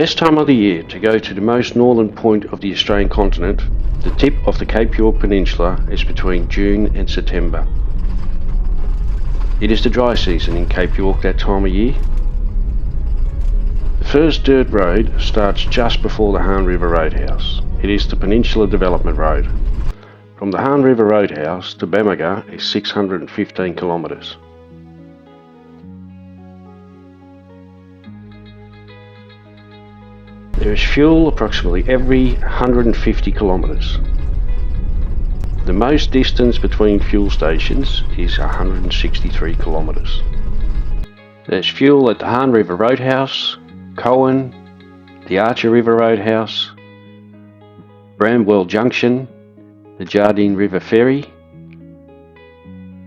best time of the year to go to the most northern point of the Australian continent, the tip of the Cape York Peninsula, is between June and September. It is the dry season in Cape York that time of year. The first dirt road starts just before the Hahn River Roadhouse. It is the Peninsula Development Road. From the Hahn River Roadhouse to Bamaga is 615 kilometres. There is fuel approximately every 150 kilometres. The most distance between fuel stations is 163 kilometres. There's fuel at the Hahn River Roadhouse, Cowan, the Archer River Roadhouse, Bramwell Junction, the Jardine River Ferry,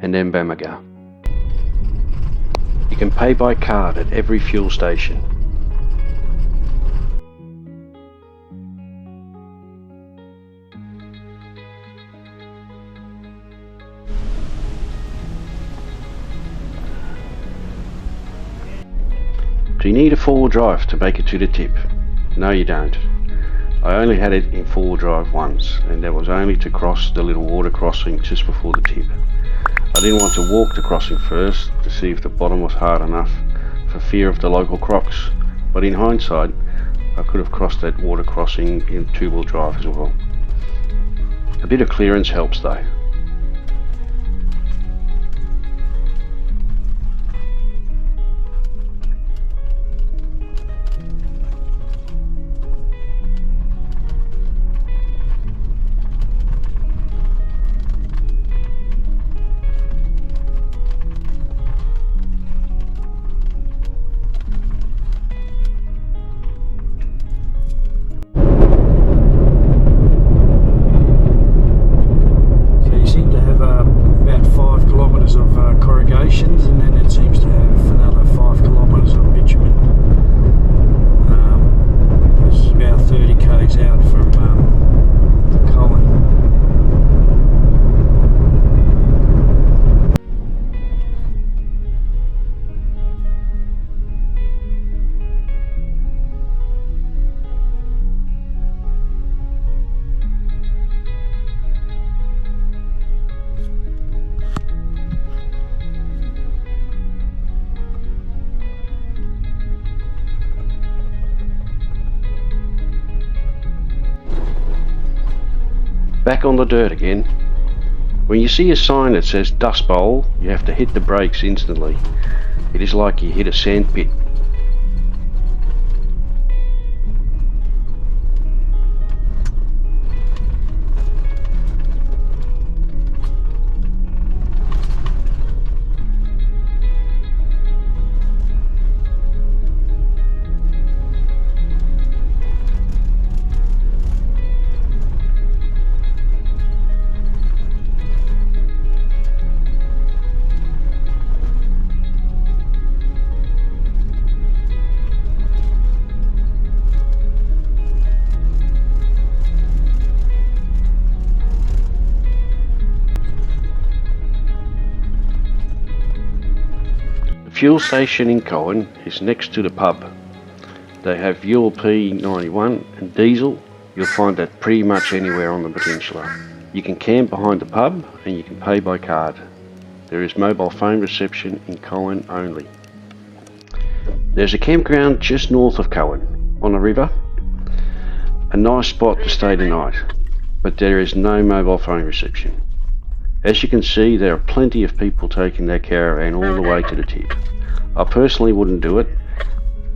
and then Bamaga. You can pay by card at every fuel station. Do you need a four-wheel drive to make it to the tip? No, you don't. I only had it in four-wheel drive once, and that was only to cross the little water crossing just before the tip. I didn't want to walk the crossing first to see if the bottom was hard enough for fear of the local crocs, but in hindsight I could have crossed that water crossing in two-wheel drive as well. A bit of clearance helps though. And then it seems to have another 5 kilometres of bitumen. This is about 30 k's out from Cowan. Back on the dirt again. When you see a sign that says Dust Bowl, you have to hit the brakes instantly. It is like you hit a sand pit. The fuel station in Cowan is next to the pub. They have ULP 91 and diesel. You'll find that pretty much anywhere on the peninsula. You can camp behind the pub and you can pay by card. There is mobile phone reception in Cowan only. There's a campground just north of Cowan on the river. A nice spot to stay the night, but there is no mobile phone reception. As you can see, there are plenty of people taking their caravan all the way to the tip. I personally wouldn't do it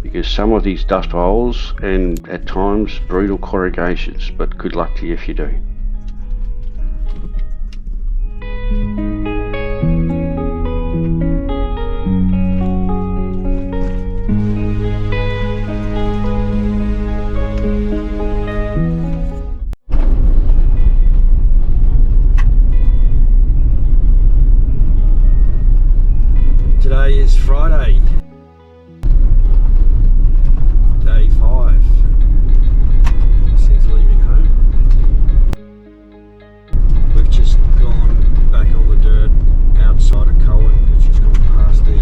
because some of these dust holes and at times brutal corrugations, but good luck to you if you do. Today is Friday, day 5 since leaving home. We've just gone back on the dirt outside of Cowan, which has gone past the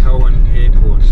Cowan Airport.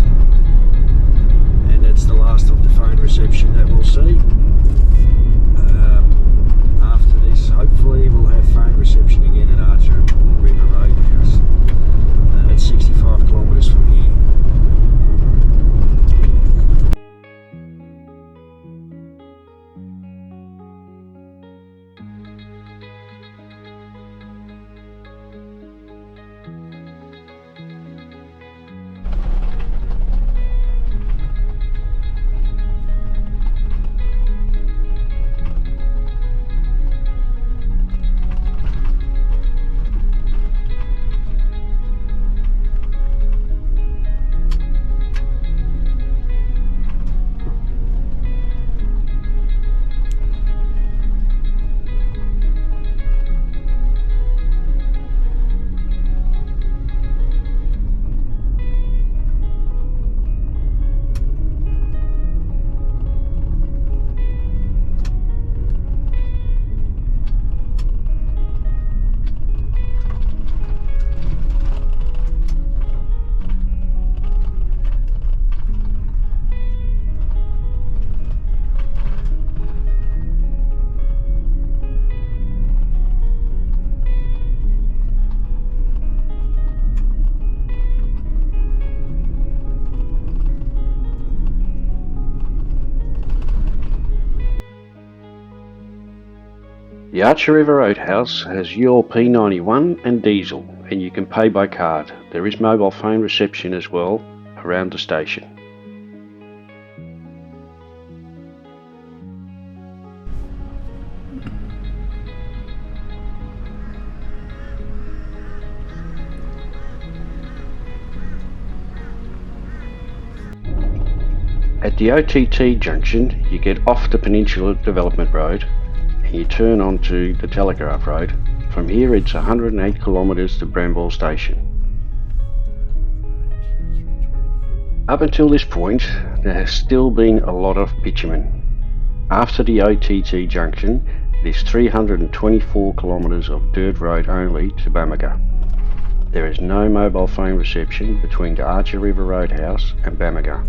The Archer River Roadhouse has fuel P91 and diesel, and you can pay by card. There is mobile phone reception as well around the station. At the OTT junction, you get off the Peninsula Development Road and you turn onto the Telegraph Road. From here it's 108 kilometres to Bramwell Station. Up until this point, there has still been a lot of bitumen. After the OTT junction, it is 324 kilometres of dirt road only to Bamaga. There is no mobile phone reception between the Archer River Roadhouse and Bamaga.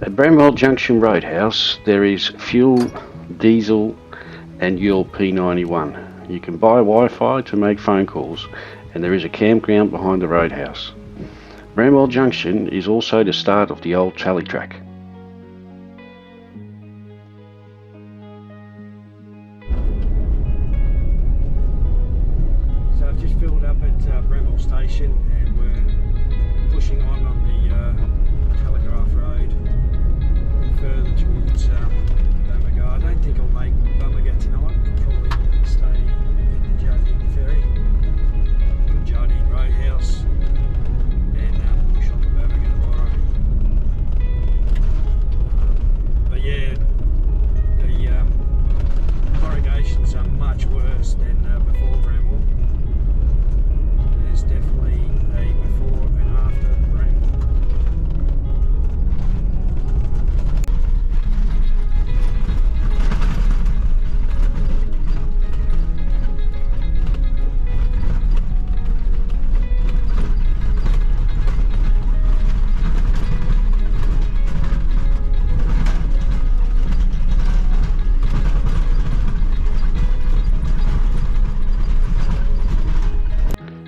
At Bramwell Junction Roadhouse, there is fuel, diesel and fuel P91. You can buy Wi-Fi to make phone calls, and there is a campground behind the roadhouse. Bramwell Junction is also the start of the old tally track. So I've just filled up at Bramwell Station and we're pushing on the Telegraph Road further towards Bamaga. I don't think I'll make Bamaga tonight. I'll probably stay at the Jardine Ferry, the Jardine Roadhouse, and push on to Bamaga tomorrow. But yeah, the corrugations are much worse than before Bramwell. There's definitely a before and after Bramwell.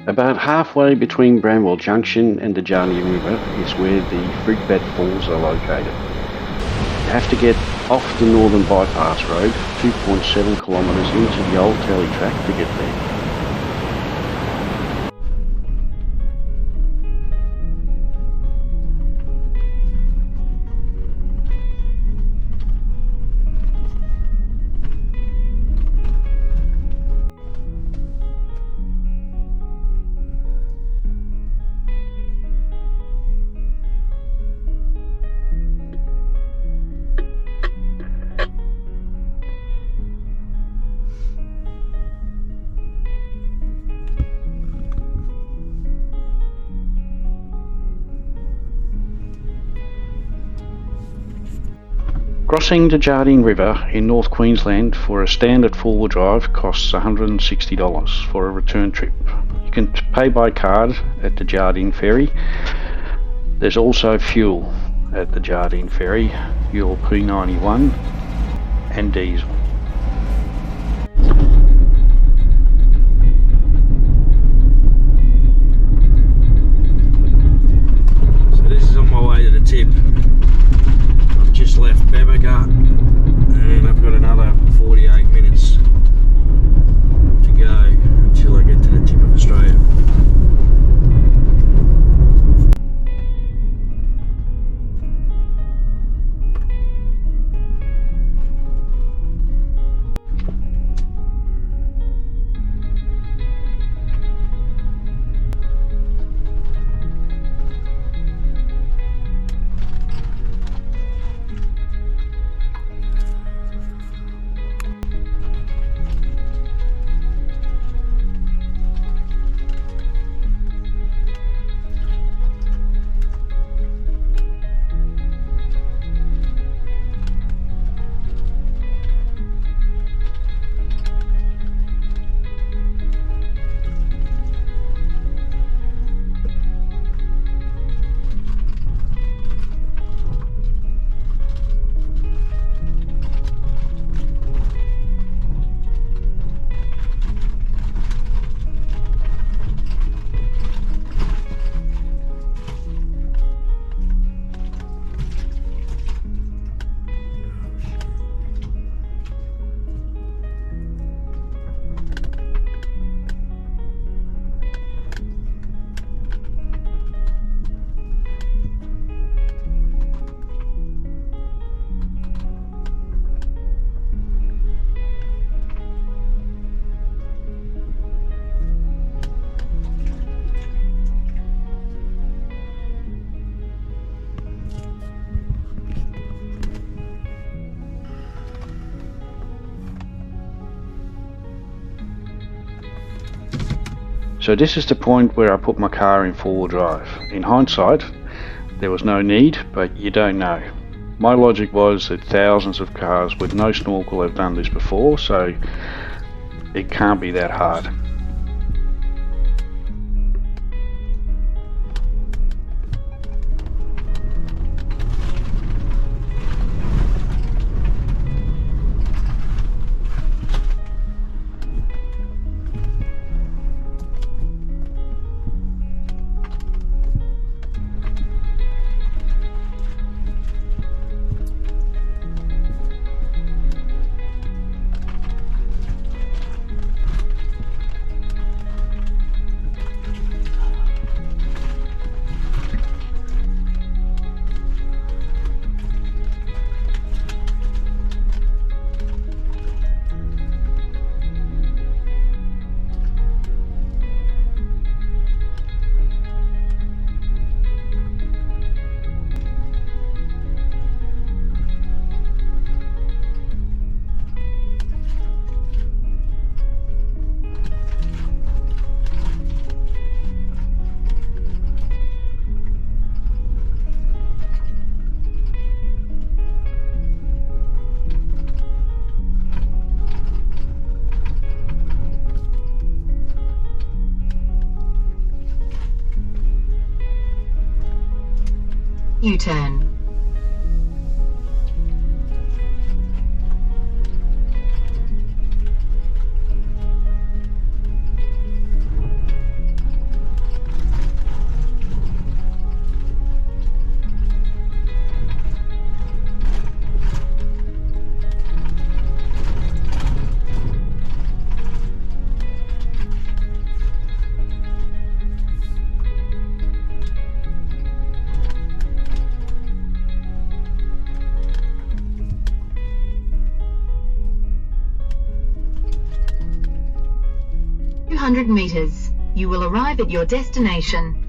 About halfway between Bramwell Junction and the Jardine River is where the Fruitbat Falls are located. You have to get off the Northern Bypass Road 2.7 kilometres into the old tally track to get there. Crossing the Jardine River in North Queensland for a standard four-wheel drive costs $160 for a return trip. You can pay by card at the Jardine Ferry. There's also fuel at the Jardine Ferry, fuel P91 and diesel. So this is on my way to the tip. I've just left Bamaga and I've got another 48 minutes to go until I get to the tip of Australia. So this is the point where I put my car in four-wheel drive. In hindsight, there was no need, but you don't know. My logic was that thousands of cars with no snorkel have done this before, so it can't be that hard. U-turn. meters. You will arrive at your destination.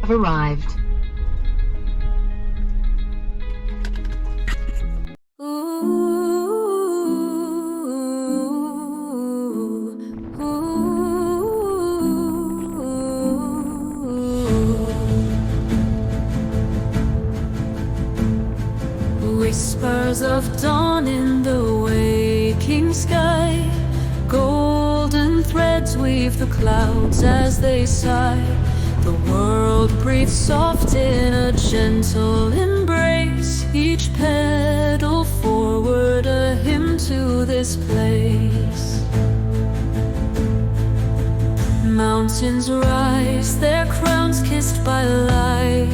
Arrived. Whispers of dawn in the waking sky, golden threads weave the clouds as they sigh. The world breathes soft in a gentle embrace, each petal forward a hymn to this place. Mountains rise, their crowns kissed by light.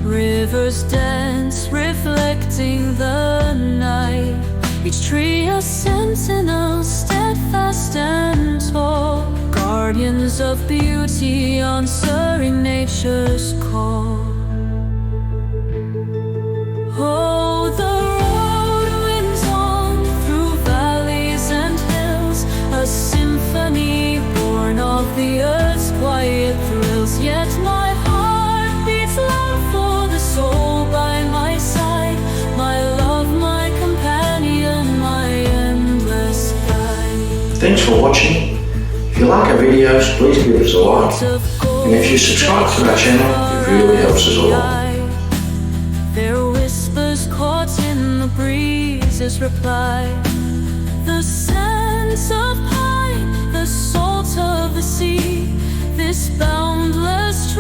Rivers dance, reflecting the night. Each tree a sentinel, steadfast and tall, guardians of beauty, answering nature's call. Oh, the road winds on through valleys and hills, a symphony born of the earth's quiet thrills. Yet my heart beats loud for the soul by my side, my love, my companion, my endless guide. Thanks for watching. If you like our videos, please give us a like, and if you subscribe to our channel, it really helps us a lot. Their whispers caught in the breezes reply, the sense of pine, the salt of the sea, this boundless